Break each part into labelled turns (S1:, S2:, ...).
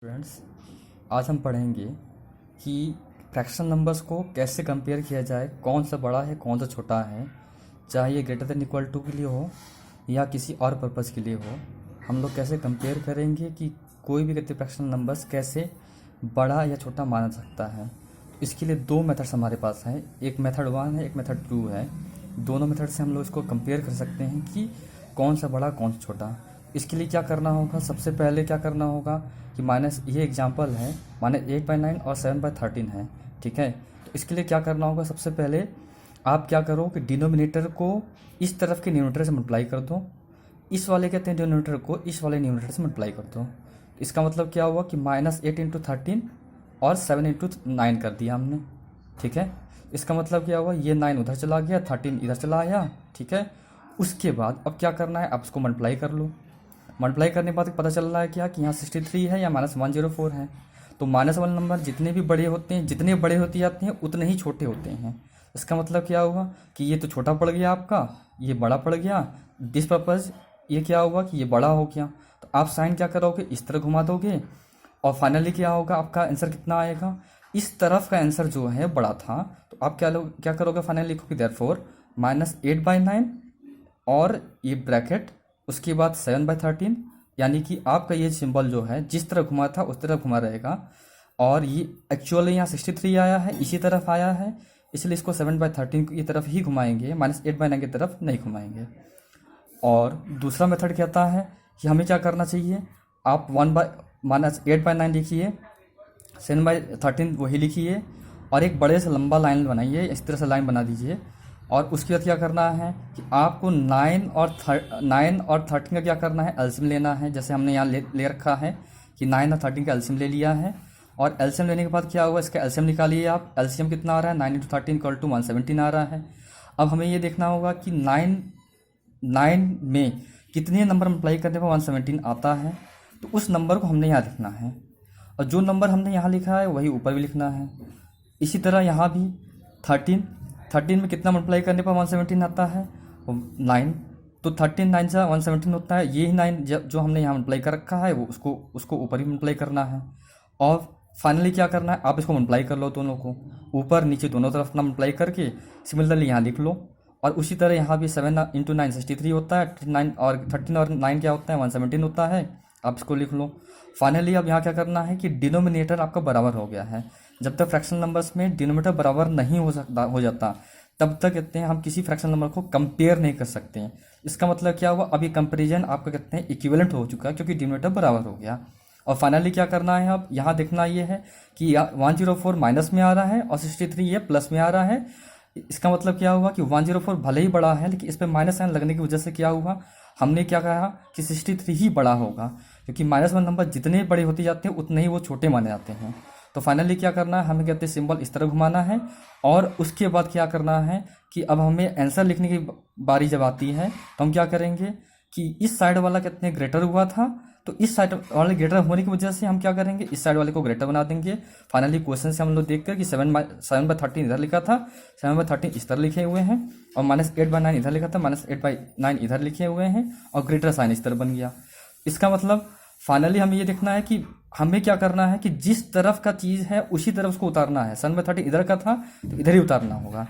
S1: Friends, आज हम पढ़ेंगे कि फ्रैक्शन नंबर्स को कैसे कंपेयर किया जाए, कौन सा बड़ा है कौन सा छोटा है, चाहे ये ग्रेटर देन इक्वल टू के लिए हो या किसी और पर्पज़ के लिए हो। हम लोग कैसे कंपेयर करेंगे कि कोई भी गति फ्रैक्शन नंबर्स कैसे बड़ा या छोटा माना सकता है। इसके लिए दो मेथड्स हमारे पास हैं, एक मेथड 1 है, एक मेथड 2 है। दोनों मेथड से हम लोग इसको कंपेयर कर सकते हैं कि कौन सा बड़ा कौन सा छोटा। इसके लिए क्या करना होगा, सबसे पहले क्या करना होगा कि माइनस ये एग्जांपल है, माने 8/9 और 7/13 है, ठीक है। तो इसके लिए क्या करना होगा, सबसे पहले आप क्या करो कि डिनोमिनेटर को इस तरफ के न्यूमरेटर से मल्टीप्लाई कर दो, इस वाले कहते हैं डिनोमिनेटर को इस वाले न्यूमरेटर से मल्टीप्लाई कर दो। इसका मतलब क्या हुआ कि -8 × 13 और 7 × 9 कर दिया हमने, ठीक है। इसका मतलब क्या हुआ, ये 9 उधर चला गया, 13 इधर चला आया, ठीक है। उसके बाद अब क्या करना है, आप इसको मल्टीप्लाई कर लो। मल्टीप्लाई करने के बाद पता चल रहा है क्या कि यहाँ 63 है या -104 है। तो -1 नंबर जितने भी बड़े होते हैं, जितने बड़े होते जाते हैं उतने ही छोटे होते हैं। इसका मतलब क्या हुआ कि ये तो छोटा पड़ गया आपका, ये बड़ा पड़ गया। दिस पर्पज़ ये क्या हुआ कि ये बड़ा हो गया। तो आप साइन क्या करोगे, इस तरह घुमा दोगे और फाइनली क्या होगा, आपका आंसर कितना आएगा, इस तरफ का आंसर जो है बड़ा था। तो आप क्या करोगे, फाइनली लिखोगे देयरफॉर -8/9 और ये ब्रैकेट, उसके बाद 7/13, यानी कि आपका ये सिंबल जो है जिस तरह घुमा था उस तरफ घुमा रहेगा। और ये एक्चुअली यहाँ 63 आया है, इसी तरफ आया है, इसलिए इसको 7/13 की तरफ ही घुमाएंगे, -8/9 की तरफ नहीं घुमाएंगे। और दूसरा मेथड कहता है कि हमें क्या करना चाहिए, आप -8/9 लिखिए, 7/13 वही लिखिए और एक बड़े से लंबा लाइन बनाइए, इस तरह से लाइन बना दीजिए। और उसके बाद क्या करना है कि आपको 9 और 13 का क्या करना है, एलसीएम लेना है। जैसे हमने यहाँ ले रखा है कि 9 और 13 का एलसीएम ले लिया है। और एलसीएम लेने के बाद क्या हुआ, इसका एलसीएम निकालिए आप। एलसीएम कितना आ रहा है, 9 × 13 = 117 आ रहा है। अब हमें ये देखना होगा कि 9 में कितने नंबर मल्टीप्लाई करने पर 117 आता है। तो उस नंबर को हमने यहाँ लिखना है और जो नंबर हमने यहाँ लिखा है वही ऊपर भी लिखना है। इसी तरह यहाँ भी 13 में कितना मल्टीप्लाई करने पर 117 आता है, 9। तो 13 9 से 117 होता है, ये ही 9 जो हमने यहाँ मल्टीप्लाई कर रखा है वो उसको ऊपर ही मल्टीप्लाई करना है। और फाइनली क्या करना है, आप इसको मल्टीप्लाई कर लो, दोनों को ऊपर नीचे दोनों तरफ ना मल्टीप्लाई करके सिमिलरली यहाँ लिख लो। और उसी तरह यहाँ भी 7 × 9 63 होता है, 13 और 9 क्या होता है, 117 होता है, आप इसको लिख लो। फाइनली अब यहाँ क्या करना है कि डिनोमिनेटर आपका बराबर हो गया है। जब तक फ्रैक्शन नंबर्स में डिनोमिनेटर बराबर नहीं हो जाता तब तक कहते हैं हम किसी फ्रैक्शन नंबर को कंपेयर नहीं कर सकते हैं। इसका मतलब क्या हुआ, अभी कंपेरिजन आपका कहते हैं इक्विवेलेंट हो चुका है क्योंकि डिनोमिनेटर बराबर हो गया। और फाइनली क्या करना है, अब यहाँ देखना ये है कि 104 माइनस में आ रहा है और 63 ये प्लस में आ रहा है। इसका मतलब क्या हुआ कि 104 भले ही बड़ा है लेकिन इस पर माइनस साइन लगने की वजह से क्या हुआ, हमने क्या कहा कि 63 ही बड़ा होगा, क्योंकि -1 नंबर जितने बड़े होते जाते हैं उतने ही वो छोटे माने जाते हैं। तो फाइनली क्या करना है, हमें कहते हैं सिंबल इस तरह घुमाना है। और उसके बाद क्या करना है कि अब हमें आंसर लिखने की बारी जब आती है तो हम क्या करेंगे कि इस साइड वाला कहते हैं ग्रेटर हुआ था, तो इस साइड वाले ग्रेटर होने की वजह से हम क्या करेंगे, इस साइड वाले को ग्रेटर बना देंगे। फाइनली क्वेश्चन से हम लोग देख कर कि 7/13 इधर लिखा था, 7/13 इस तरह लिखे हुए हैं, और -8/9 इधर लिखा था, -8/9 इधर लिखे हुए हैं, और ग्रेटर साइन इस तरह बन गया। इसका मतलब फाइनली हमें ये देखना है कि हमें क्या करना है कि जिस तरफ का चीज़ है उसी तरफ उसको उतारना है। 7/13 इधर का था तो इधर ही उतारना होगा,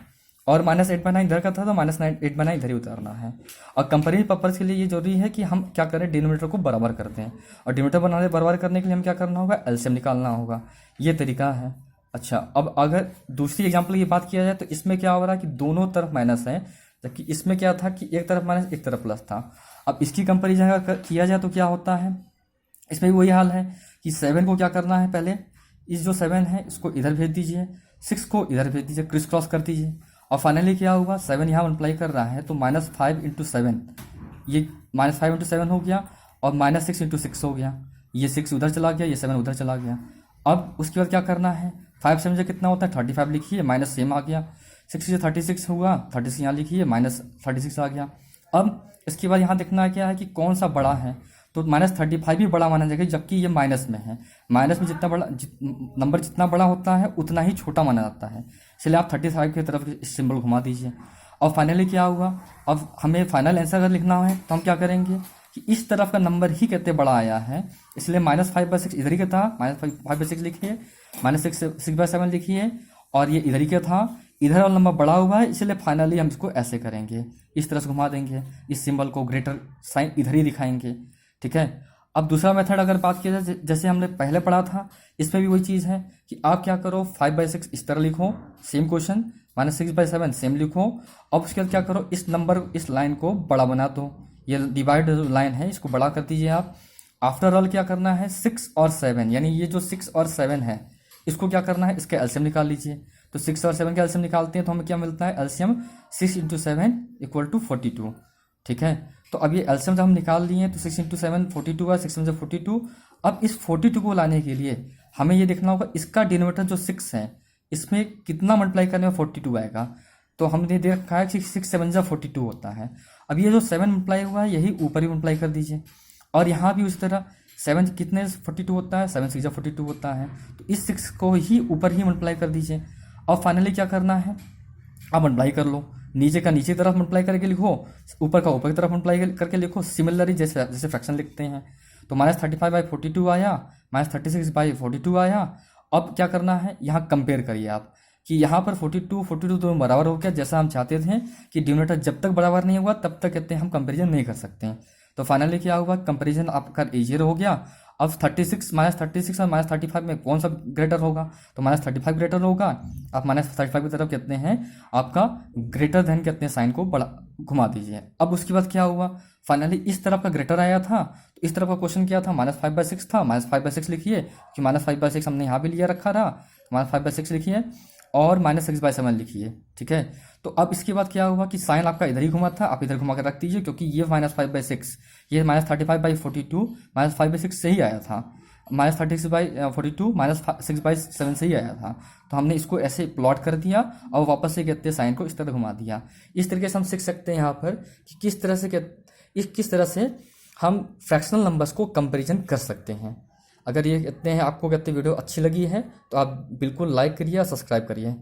S1: और -8/9 इधर का था तो -8/9 इधर ही उतारना है। और कंपेरिजन पर्पज़ के लिए ये जरूरी है कि हम क्या करें, डिनोमिनेटर को बराबर करते हैं। और डिनोमिनेटर बराबर करने के लिए हम क्या करना होगा, एलसीएम निकालना होगा। ये तरीका है। अच्छा, अब अगर दूसरी एग्जाम्पल की बात किया जाए तो इसमें क्या हो रहा है कि दोनों तरफ माइनस है, जबकि इसमें क्या था कि एक तरफ माइनस एक तरफ प्लस था। अब इसकी कंपेरिजन अगर किया जाए तो क्या होता है, इसमें भी वही हाल है कि 7 को क्या करना है, पहले इस जो 7 है इसको इधर भेज दीजिए, 6 को इधर भेज दीजिए, क्रिस क्रॉस कर दीजिए। और फाइनली क्या हुआ, 7 यहाँ मल्टीप्लाई कर रहा है तो -5 × 7, ये -5 × 7 हो गया, और -6 × 6 हो गया, ये 6 उधर चला गया, ये 7 उधर चला गया। अब उसके बाद क्या करना है, 5 7 से कितना होता है, 35 लिखिए, माइनस सेम आ गया, 6 से 36 हुआ, 36 यहाँ लिखिए, -36 आ गया। अब इसके बाद यहाँ देखना है क्या है कि कौन सा बड़ा है, तो -35 भी बड़ा माना जाएगा, जबकि ये माइनस में है। माइनस में नंबर जितना बड़ा होता है उतना ही छोटा माना जाता है, इसलिए आप 35 की तरफ सिंबल घुमा दीजिए। और फाइनली क्या हुआ, अब हमें फाइनल आंसर अगर लिखना है तो हम क्या करेंगे, कि इस तरफ का नंबर ही कहते बड़ा आया है, इसलिए -5/6 इधर ही का था, -5/6 लिखिए, -6/7 लिखिए, और ये इधर ही का था, इधर वाला नंबर बड़ा हुआ है, इसलिए फाइनली हम इसको ऐसे करेंगे, इस तरह से घुमा देंगे, इस सिंबल को ग्रेटर साइन इधर ही दिखाएंगे। ठीक है। अब दूसरा मेथड अगर बात किया जाए, जैसे हमने पहले पढ़ा था, इसमें भी वही चीज़ है कि आप क्या करो, 5/6 इस तरह लिखो, सेम क्वेश्चन, -6/7 सेम लिखो, अब उसके बाद क्या करो, इस नंबर इस लाइन को बड़ा बना दो, ये डिवाइड लाइन है इसको बड़ा कर दीजिए आप। आफ्टर ऑल क्या करना है, 6 और 7, यानी ये जो 6 और 7 है इसको क्या करना है, इसका एलसीएम निकाल लीजिए। तो 6 और 7 का एलसीएम निकालते हैं तो हमें क्या मिलता है, एलसीएम 6 × 7 = 42। ठीक है। तो अब ये एलसीएम जब हम निकाल लिए तो 6 × 7 42 है, 6 7 42। अब इस 42 को लाने के लिए हमें ये देखना होगा इसका डिनोमिनेटर जो 6 है इसमें कितना मल्टीप्लाई करने में 42 आएगा। तो हमने देख रखा है कि 6 7 जा 42 होता है। अब ये जो 7 मल्टीप्लाई हुआ है यही ऊपर ही मल्टीप्लाई कर दीजिए, और यहाँ भी उसी तरह 7 कितने 42 होता है, 7 6 42 होता है, तो इस 6 को ही ऊपर ही मल्टीप्लाई कर दीजिए। और फाइनली क्या करना है, आप मल्टीप्लाई कर लो, नीचे का नीचे तरफ मल्टीप्लाई करके लिखो, ऊपर का ऊपर की तरफ मल्टीप्लाई करके लिखो, सिमिलरली जैसे जैसे फ्रैक्शन लिखते हैं। तो -35/42 आया, -36/42 आया। अब क्या करना है, यहाँ कंपेयर करिए आप कि यहाँ पर 42 दोनों बराबर हो गया, जैसा हम चाहते थे कि डिनोमिनेटर जब तक बराबर नहीं हुआ तब तक कहते हैं हम कंपेरिजन नहीं कर सकते हैं। तो फाइनली क्या हुआ, कंपेरिजन आपका इजियर हो गया। अब 36 -36 और -35 में कौन सा ग्रेटर होगा, तो -35 ग्रेटर होगा। आप -35 की तरफ कहते हैं आपका ग्रेटर देन कहते हैं साइन को बड़ा घुमा दीजिए। अब उसके बाद क्या हुआ, फाइनली इस तरफ का ग्रेटर आया था, तो इस तरफ का क्वेश्चन क्या था, -5/6 था, -5/6 लिखिए कि -5/6 हमने यहाँ भी लिया रखा था, -5/6 लिखिए और -6/7 लिखिए। ठीक है। तो अब इसके बाद क्या हुआ कि साइन आपका इधर ही घुमा था, आप इधर घुमा कर रख दीजिए, क्योंकि ये -5/6 ये -35/42 -5/6 से ही आया था, -36/42 -6/7 से ही आया था। तो हमने इसको ऐसे प्लॉट कर दिया और वापस से कहते हैं साइन को इस तरह घुमा दिया। इस तरीके से हम सीख सकते हैं यहाँ पर कि किस तरह से हम फ्रैक्शनल नंबर्स को कंपेरिजन कर सकते हैं। अगर ये कहते हैं आपको कहते वीडियो अच्छी लगी है तो आप बिल्कुल लाइक करिए और सब्सक्राइब करिए।